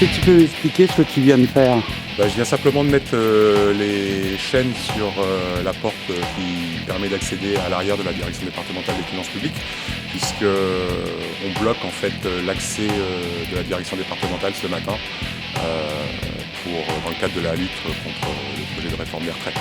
Est-ce que tu peux m'expliquer ce que tu viens de faire? Je viens simplement de mettre les chaînes sur la porte qui permet d'accéder à l'arrière de la direction départementale des finances publiques, puisque on bloque en fait l'accès de la direction départementale ce matin dans le cadre de la lutte contre le projet de réforme des retraites.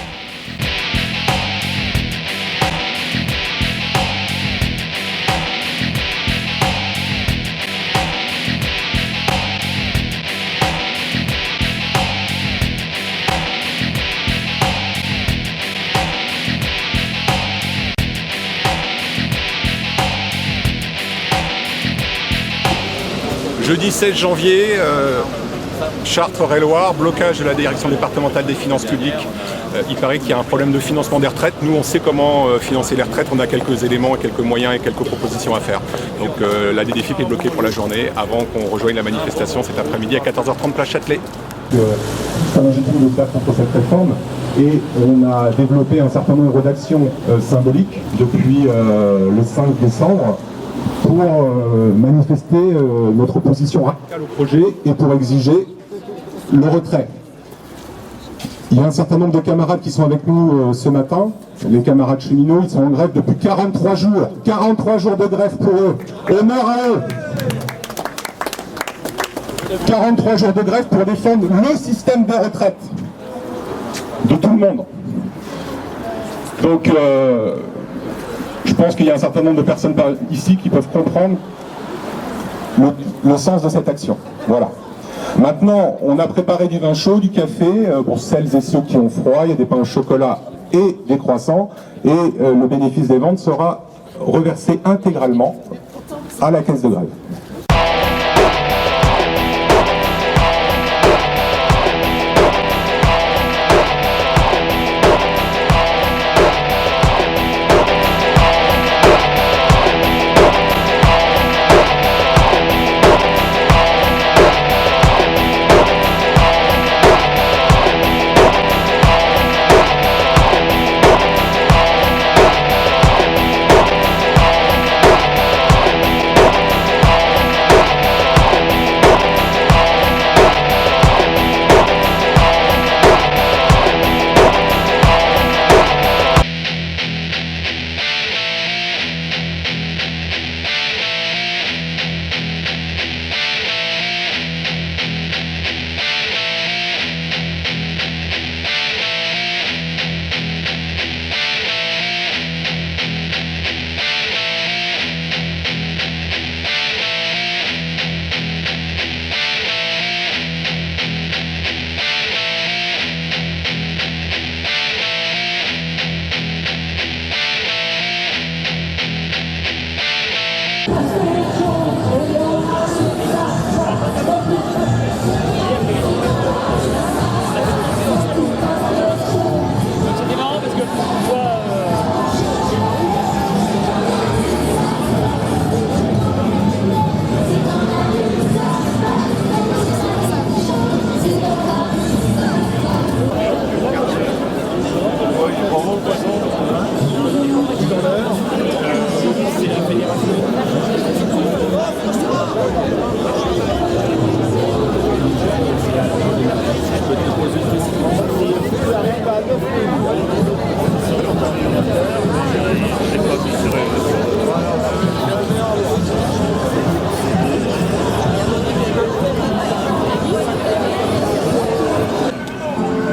Jeudi 16 janvier, Chartres-et-Loire, blocage de la direction départementale des finances publiques. Il paraît qu'il y a un problème de financement des retraites. Nous, on sait comment financer les retraites. On a quelques éléments, quelques moyens et quelques propositions à faire. Donc la DDFiP est bloquée pour la journée avant qu'on rejoigne la manifestation cet après-midi à 14h30 place Châtelet. C'est un légitime de faire contre cette réforme et on a développé un certain nombre d'actions symboliques depuis le 5 décembre pour manifester notre opposition radicale au projet et pour exiger le retrait. Il y a un certain nombre de camarades qui sont avec nous ce matin, les camarades cheminots, ils sont en grève depuis 43 jours. 43 jours de grève pour eux. Honneur à eux. 43 jours de grève pour défendre le système de retraite de tout le monde. Donc, je pense qu'il y a un certain nombre de personnes ici qui peuvent comprendre le sens de cette action. Voilà. Maintenant, on a préparé du vin chaud, du café, pour celles et ceux qui ont froid, il y a des pains au chocolat et des croissants, et le bénéfice des ventes sera reversé intégralement à la caisse de grève.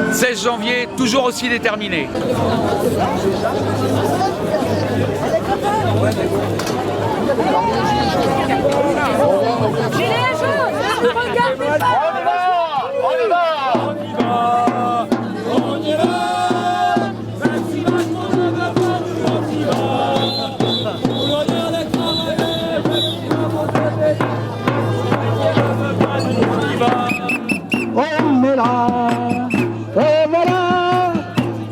« 16 janvier, toujours aussi déterminé. Gilets jaunes, ne regardez pas. On y va. On est là, et voilà,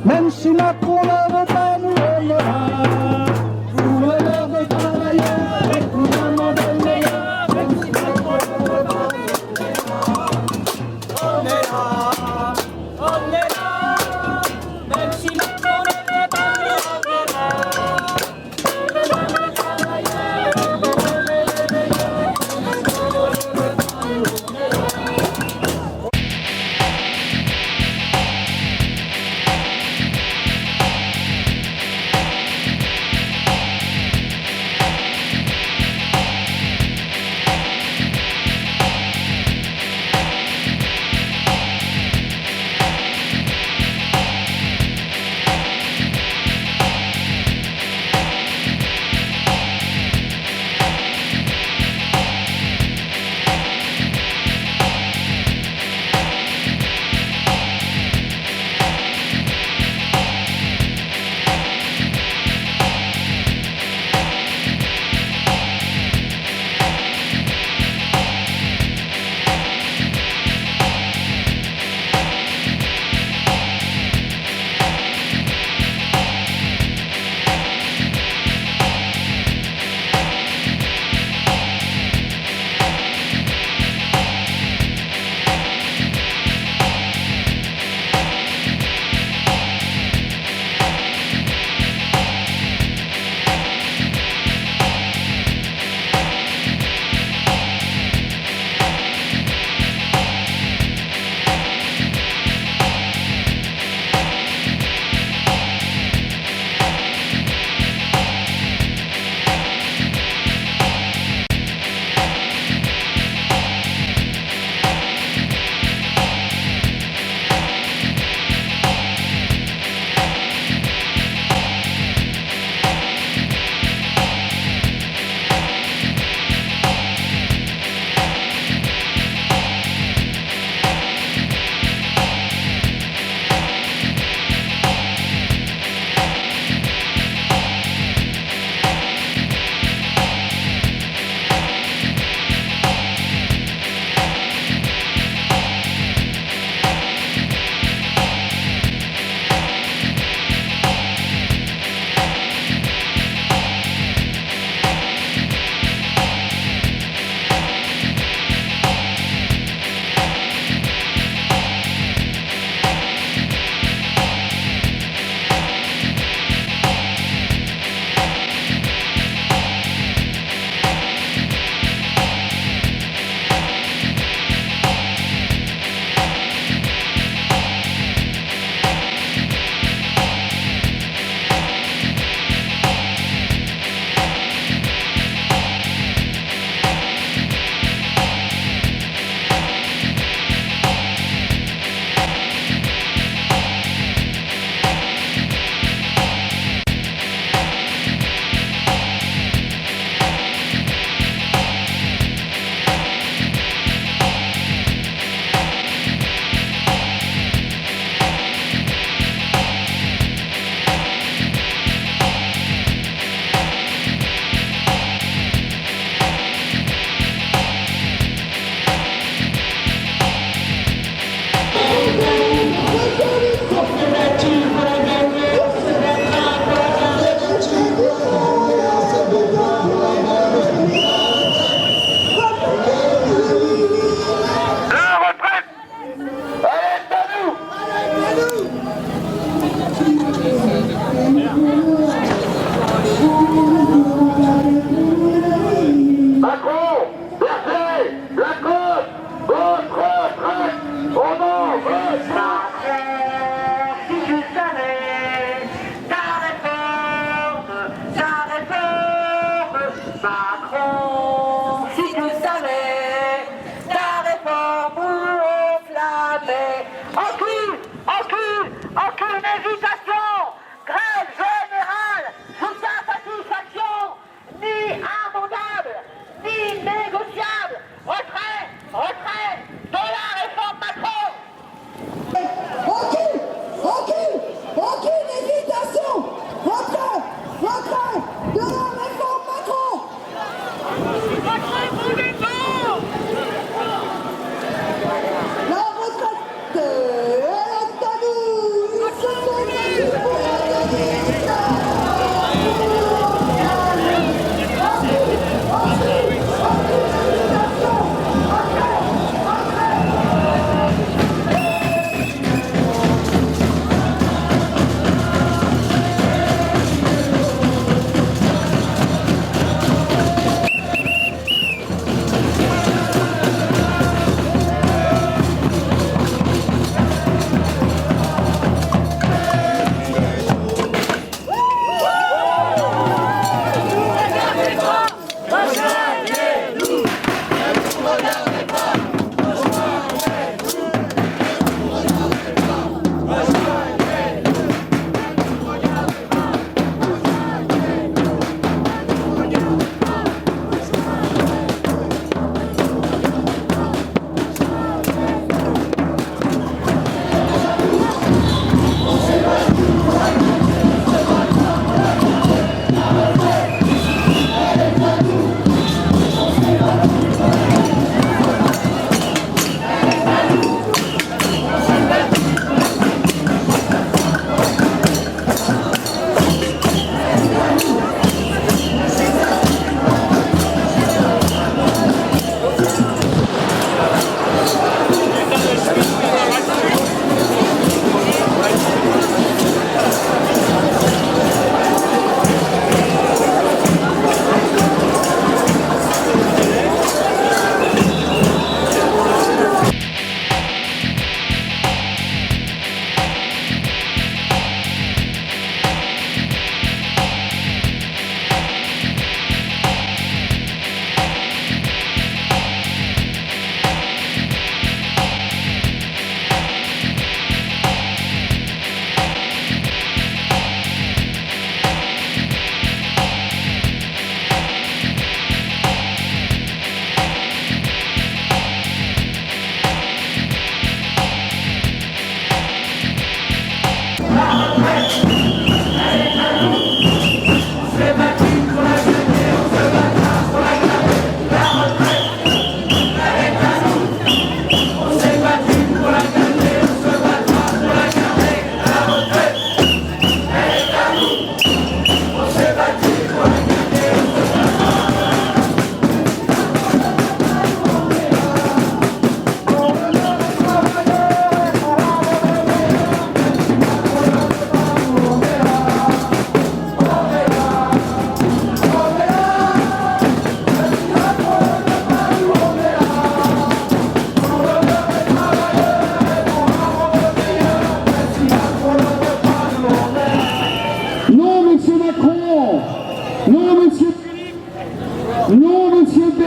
même si Macron ne veut pas, nous on est là.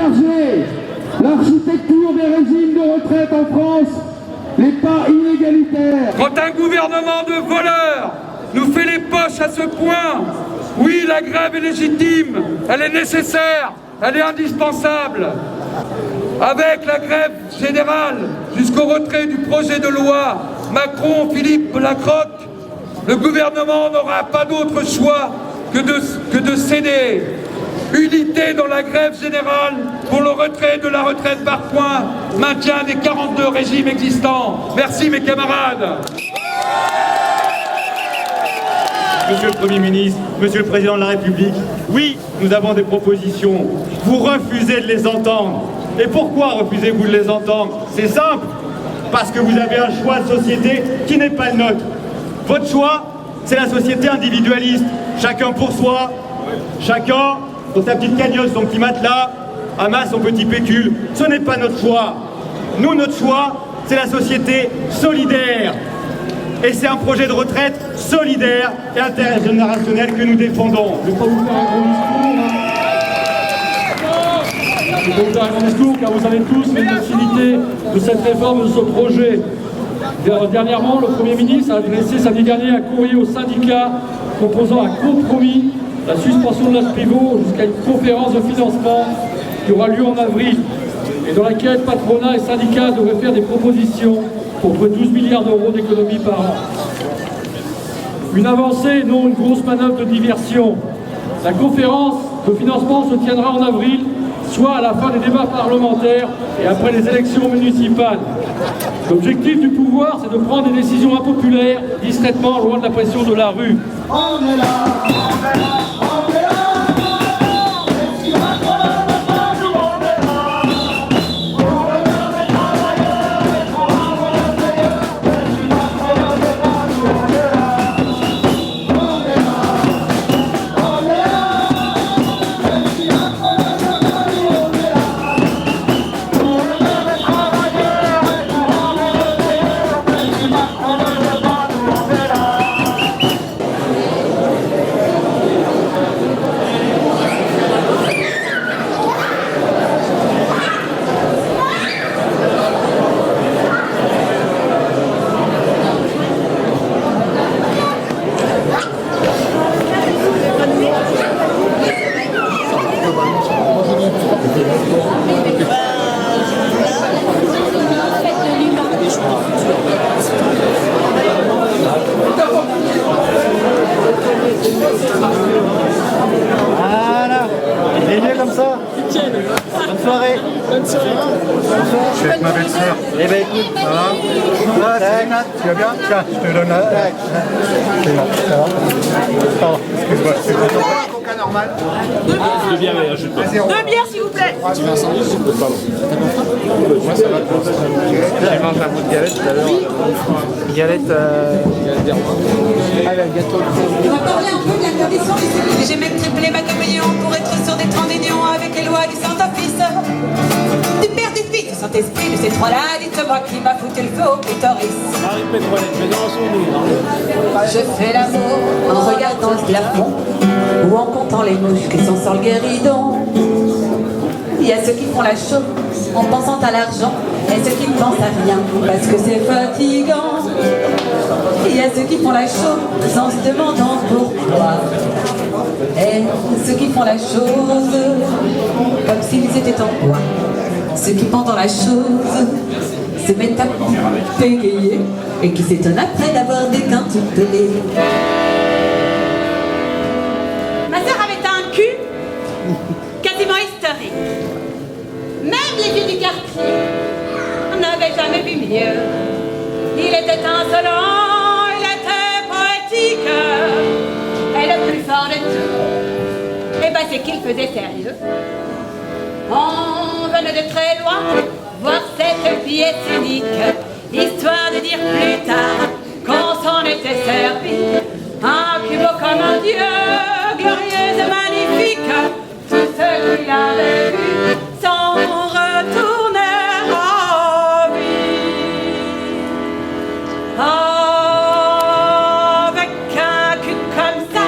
changer l'architecture des régimes de retraite en France n'est pas inégalitaire. Quand un gouvernement de voleurs nous fait les poches à ce point, oui, la grève est légitime, elle est nécessaire, elle est indispensable. Avec la grève générale jusqu'au retrait du projet de loi Macron-Philippe Lacroque, le gouvernement n'aura pas d'autre choix que de céder. Unité dans la grève générale pour le retrait de la retraite par points, maintien des 42 régimes existants. Merci mes camarades. Monsieur le Premier ministre, Monsieur le Président de la République, oui, nous avons des propositions. Vous refusez de les entendre. Et pourquoi refusez-vous de les entendre? C'est simple, parce que vous avez un choix de société qui n'est pas le nôtre. Votre choix, c'est la société individualiste. Chacun pour soi, chacun dans sa petite cagnotte, son petit matelas, amasse son petit pécule. Ce n'est pas notre choix. Nous, notre choix, c'est la société solidaire. Et c'est un projet de retraite solidaire et intergénérationnel que nous défendons. Je ne vais pas vous faire un grand discours, car vous savez tous les nocivité de cette réforme, de ce projet. Dernièrement, le Premier ministre a adressé samedi dernier un courrier aux syndicats proposant un compromis, la suspension de l'âge pivot jusqu'à une conférence de financement qui aura lieu en avril et dans laquelle patronat et syndicats devraient faire des propositions pour près de 12 milliards d'euros d'économies par an. Une avancée, non une grosse manœuvre de diversion. La conférence de financement se tiendra en avril, soit à la fin des débats parlementaires et après les élections municipales. L'objectif du pouvoir, c'est de prendre des décisions impopulaires, discrètement, loin de la pression de la rue. On est là, on est là, on est là. Voilà, il est mieux comme ça. Bonne soirée. Bonne soirée. Je suis avec ma belle-sœur. Eh ben écoute, Ça va? Ouais, tu vas bien? Tiens, je te donne la... C'est bon, ça va? Pardon, excuse-moi, je suis content. Coca normal. Deux bières, je peux. Deux bières, s'il vous plaît. Tu veux un sandwich? Pardon. Moi, ça va. J'ai mangé un bout de galette tout à l'heure. Galette avec gâteau. On va parler un peu de la condition des civils. J'ai même triplé ma communion pour être sûr des 30 unions avec les lois du Saint-Office. Du Père, du Fils, du Saint-Esprit, de ces trois-là, dites-moi qui m'a foutu le feu au clitoris. Je fais l'amour en regardant le plafond ou en comptant les mouches qui sont sur le guéridon. Il y a ceux qui font la chose en pensant à l'argent et ceux qui ne pensent à rien parce que c'est fatigant. Il y a ceux qui font la chose en se demandant pourquoi. Et ceux qui font la chose comme s'ils étaient en bois. Ceux qui pendant la chose se mettent à bégayer et qui s'étonnent après d'avoir déquintupelé. Ma sœur avait un cul quasiment historique. Même les filles du quartier n'avaient jamais vu mieux. Il était insolent, il était poétique. Et le plus fort de tout, eh ben c'est qu'il faisait sérieux. On venait de très loin voir cette pièce unique, histoire de dire plus tard qu'on s'en était servi. Un plus beau comme un dieu, glorieux et magnifique. Tous ceux qui l'avaient vu s'en retournèrent ravis. Avec un cul comme ça,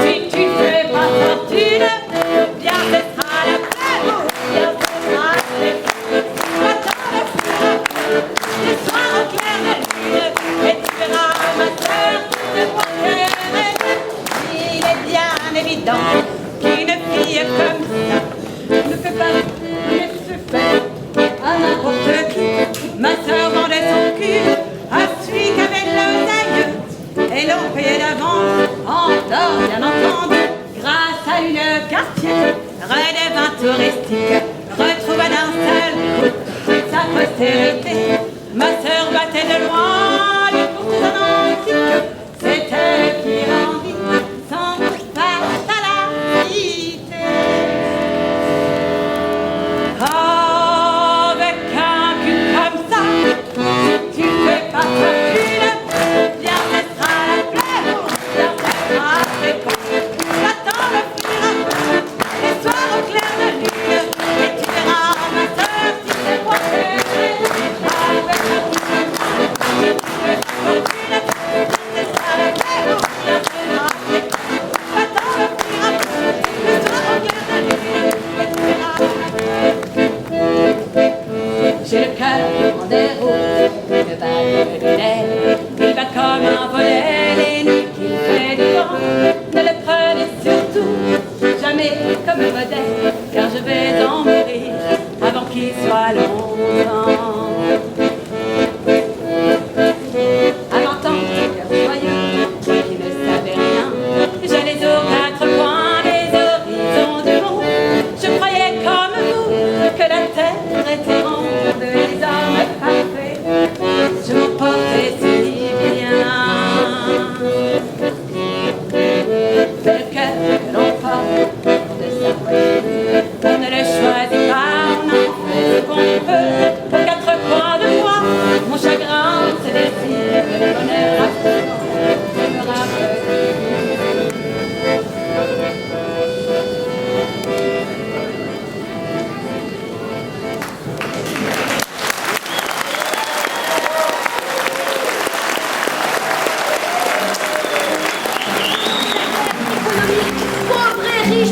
si tu fais pas fortune, bien ce sera la peine. le quartier, redevint touristique, retrouva d'un seul coup sa postérité. Ma sœur battait de loin les courtisans antiques, c'était elle qui rendit son passe à la cité. Avec un cul comme ça, si tu fais pas fortune, bien ce sera la plaie, bien ce sera très con. J'attends le futur, les soirs au clair de lune, et tu verras ma sœur si c'est moi qui avec un cul comme ça, si tu fais pas fortune, bien ce sera la plaie, bien ce sera très con. J'attends le futur, les soirs au clair de lune, et tu verras. J'ai le cœur en déroute, le bas de lunettes, il va comme un volet, les nuits qu'il fait du vent. Ne le prenez surtout jamais comme un modèle, car je vais en mourir avant qu'il soit longtemps. Avant tant que joyeux, qui ne savait rien, j'allais aux quatre coins des horizons du monde. Je croyais comme vous que la terre était ronde. Les hommes parfaits, je m'en portais si bien. Mais le cœur que l'on porte de sa voix, on ne le choisit pas, on en fait ce qu'on peut. Aux quatre coins de moi, mon chagrin se dessine, le bonheur absolument, je me rappelle.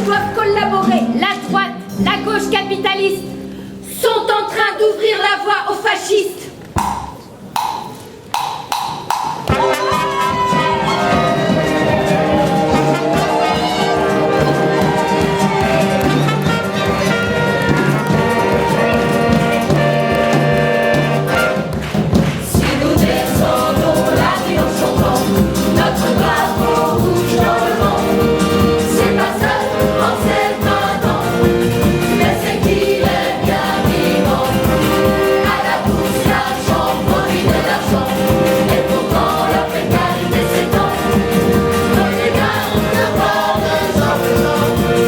Doivent collaborer. La droite, la gauche capitaliste sont en train d'ouvrir la voie aux fascistes. Si nous descendons la vie en chantant notre drapeau rouge dans le vent, c'est pas ça. Mais c'est qu'il est bien vivant. À la bourse, l'argent, profit de l'argent. Et pourtant la précarité s'étend. On regarde le corps de Jean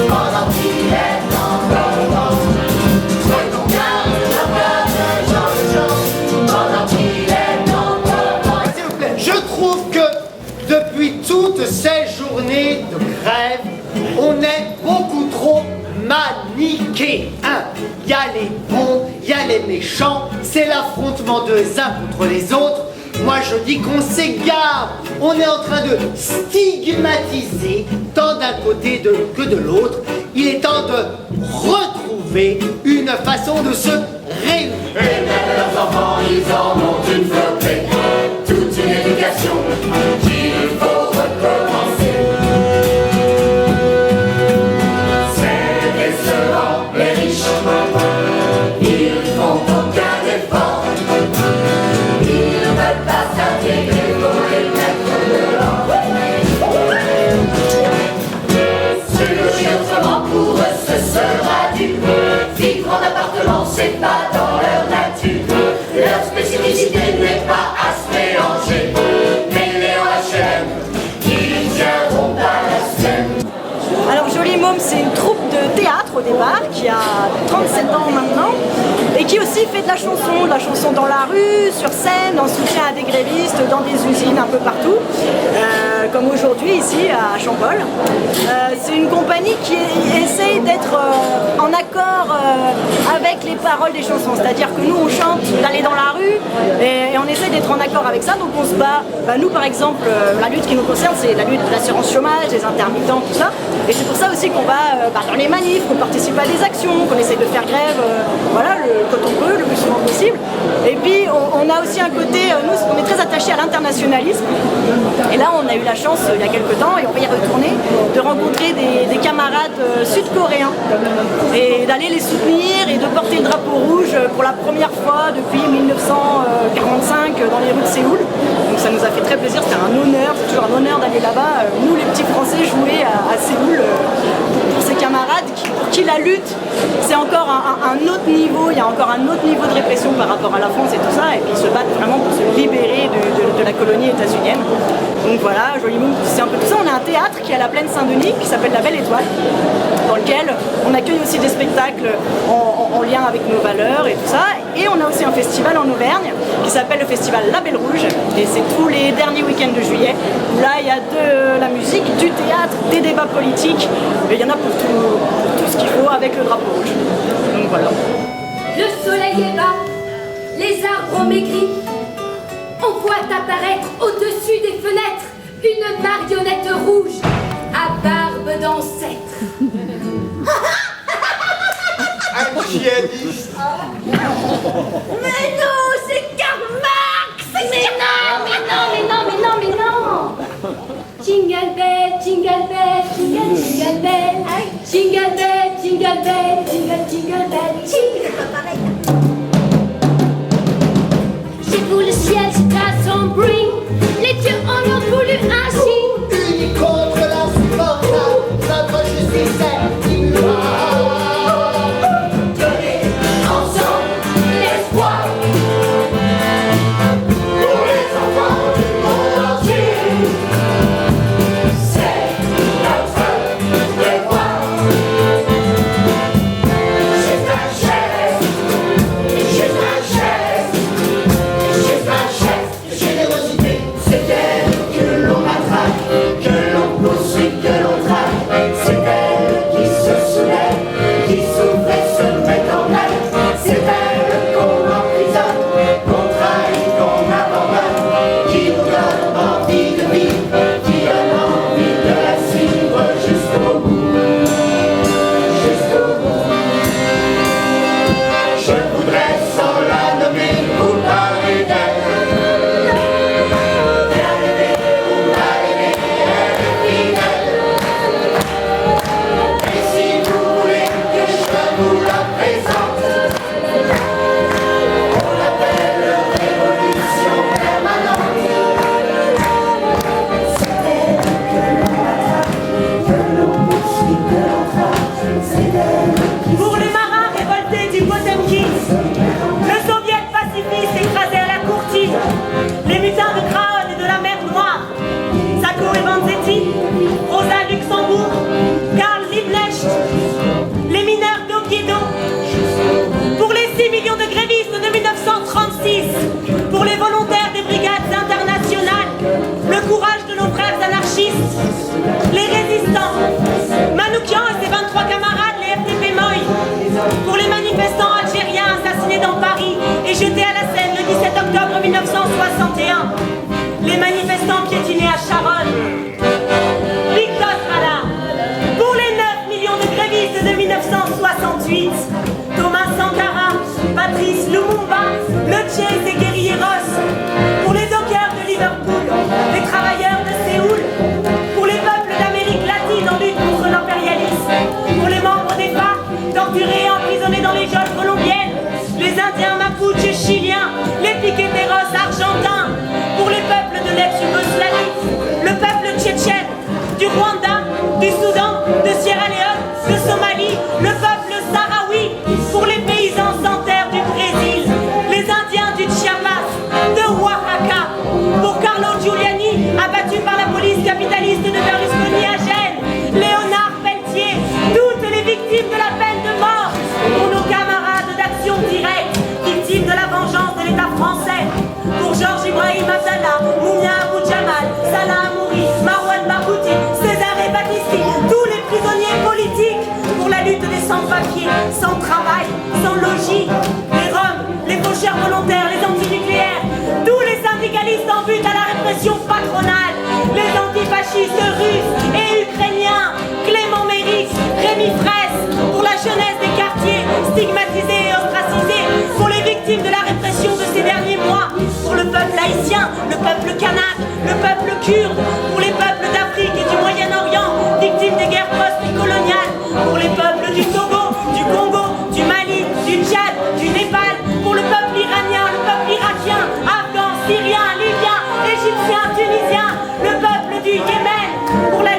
pendant qu'il est encore temps. On garde le corps de Jean pendant qu'il est encore temps. S'il vous plaît, je trouve que depuis toutes ces journées de grève, on est beaucoup trop maniqués. Il y a les bons, il y a les méchants, c'est l'affrontement des uns contre les autres. Moi je dis qu'on s'égare, on est en train de stigmatiser tant d'un côté que de l'autre. Il est temps de retrouver une façon de se réunir. Et même leurs enfants, ils en ont une flopée, toute une éducation qu'il faut recommencer. Les riches, ils font aucun effort. Ils ne veulent pas s'intégrer pour les mettre dehors. Se loger autrement pour eux, ce sera du peu. Vivre en appartement, c'est pas dans leur nature. Leur spécificité n'est pas à se mélanger. Mais les HLM, ils viendront pas la scène. Alors Joli Môme, c'est une troupe de théâtre au départ qui a 37 ans maintenant et qui aussi fait de la chanson dans la rue, sur scène, en soutien à des grévistes, dans des usines un peu partout, comme aujourd'hui ici à Champol. C'est une compagnie qui essaye d'être en accord avec les paroles des chansons, c'est-à-dire que nous on chante d'aller dans la rue et on essaye d'être en accord avec ça, donc on se bat. Nous par exemple, la lutte qui nous concerne, c'est la lutte de l'assurance chômage, des intermittents, tout ça, et c'est pour ça aussi qu'on va dans les manifs, qu'on participe à des actions, qu'on essaye de faire grève quand on peut, le plus souvent possible. Et puis on a aussi un côté, nous on est très attachés à l'internationalisme, et là on a eu la chance il y a quelques temps, et on va y retourner, de rencontrer des camarades sud-coréens et d'aller les soutenir et de porter le drapeau rouge pour la première fois depuis 1945 dans les rues de Séoul. Donc ça nous a fait très plaisir, c'était un honneur, c'est toujours un honneur d'aller là-bas, nous les petits Français jouer à Séoul pour ces camarades. qui la lutte, c'est encore un autre niveau, il y a encore un autre niveau de répression par rapport à la France et tout ça, et puis ils se battent vraiment pour se libérer de la colonie états-unienne. Donc voilà, Joli Môme, c'est un peu tout ça. On a un théâtre qui est à la Plaine Saint-Denis, qui s'appelle La Belle Étoile, dans lequel on accueille aussi des spectacles en lien avec nos valeurs et tout ça. Et on a aussi un festival en Auvergne qui s'appelle le festival La Belle Rouge, et c'est tous les derniers week-ends de juillet. Là, il y a de la musique, du théâtre, des débats politiques, et il y en a pour tout ce qu'il faut avec le drapeau rouge. Donc voilà. Le soleil est bas, les arbres ont maigri. On voit apparaître au-dessus des fenêtres une marionnette rouge à barbe d'ancêtre. Un djihadiste. Mais non, c'est Karl Marx. Mais non. Jingle bell, jingle bell, jingle bell, jingle bell, jingle bell, jingle bell, J'ai voulu le ciel, c'est à son bruit. Les dieux en ont voulu ainsi. Unis contre l'insupportable, notre justice est immuable. Donnez ensemble l'espoir pour les enfants du monde entier. C'est notre devoir. Juste un geste, juste un geste, juste un geste de générosité. C'est elle que l'on attraque, que l'on poursuit, que l'on traque. C'est elle qui se soulève, qui souffre et se met en grève. C'est elle qu'on emprisonne, qu'on trahit, qu'on abandonne, qui nous donne envie de vivre, qui donne envie de la suivre jusqu'au bout. Jusqu'au bout. Je voudrais sans la nommer vous parler d'elle. Pour les marins révoltés du Potemkin, le soviet pacifiste écrasé à la courtine, les mutins de Craonne et de la mer Noire, Sacco et Vanzetti, Rosa Luxembourg, Karl Liebknecht, les mineurs d'Oviedo, pour les 6 millions de grévistes de 1936, pour les volontaires des brigades internationales, le courage de nos frères anarchistes, les résistants, Manoukian et ses 23 camarades, les FDP Moy, pour les manifestants algériens assassinés dans Paris et jetés à la Seine le 17 octobre 1961, les manifestants piétinés à Charonne, Victor Rala, pour les 9 millions de grévistes de 1968, Thomas Sankara, Patrice Lumumba, Le Chase et Guerrilleros, pour les dockers de Liverpool, les travailleurs de Séoul, pour les peuples d'Amérique latine en lutte contre l'impérialisme, pour les membres des FARC, torturés et emprisonnés dans les geôles colombiennes, les Indiens mapuches chiliens, les piqueteros argentins, pour les peuples de l'ex-Yougoslavie, le peuple tchétchène, du Rwanda, du Soudan, de Sierra Leone, de Somalie, le peuple sahraoui, pour les paysans sans terre du Brésil, les Indiens du Chiapas, de Oaxaca, pour Carlo Giuliani, abattu par la police capitaliste de Berlusconi à Gênes, Léonard Pelletier, toutes les victimes de la peine de mort, pour nos camarades d'Action Directe, victimes de la vengeance de l'État français, pour Georges Ibrahim Abdallah, Moumia Abou Jamal, Salah Amouri, Marwan Barghouti, César et Battisti, tous les prisonniers politiques, pour la lutte des sans-papiers, sans travail, sans logis, les Roms, les faucheurs volontaires, les antinucléaires, tous les syndicalistes en but à la répression patronale, les antifascistes russes et ukrainiens, Clément Mérix, Rémi Fraisse, pour la jeunesse des quartiers stigmatisés et ostracisés, pour les victimes de la répression de ces derniers mois, pour le peuple haïtien, le peuple kanak, le peuple kurde, pour les peuples d'Afrique et du Moyen-Orient, victimes des guerres post-coloniales, pour les peuples du Togo, du Congo, du Mali, du Tchad, du Népal, pour le peuple iranien, le peuple irakien, afghan, syrien, libyen, égyptien, tunisien, le peuple du Yémen, pour la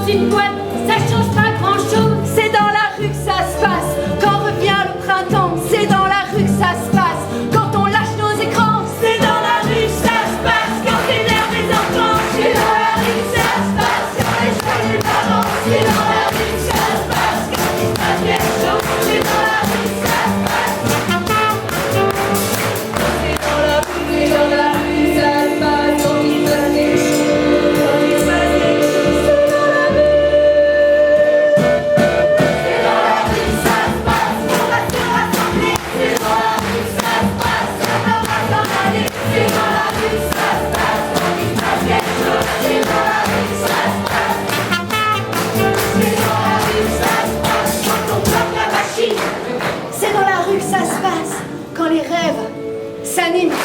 dans une boîte, ça change pas grand-chose. C'est dans la rue que ça se passe. Quand revient le printemps, c'est dans la rue que ça se passe. Quand on lâche nos écrans, C'est dans la rue que ça se passe quand t'énerves les enfants. C'est dans la rue que ça se passe quand les jeunes les parents. C'est dans la rue que ça se passe quand il se passe quelque chose. C'est dans la rue que ça se passe. c'est dans la rue que ça se passe. Quand il se passe quelque chose, quand il se passe quelque chose, c'est dans la rue. C'est dans la rue que ça se passe. On va se rassembler. C'est dans la rue que ça se passe. On va s'en aller. C'est dans la rue que ça se passe quand il se passe quelque chose. C'est dans la rue que ça se passe. C'est dans la rue que ça se passe quand on bloque la machine. C'est dans la rue que ça se passe. Quand les rêves s'animent.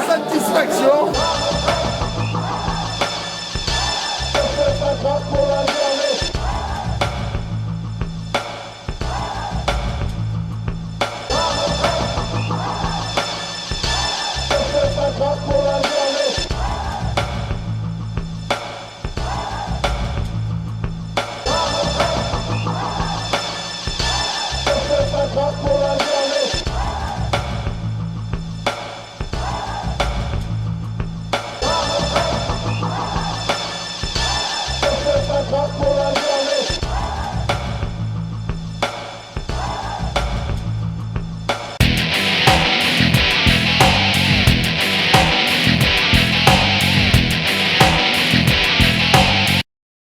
Satisfaction.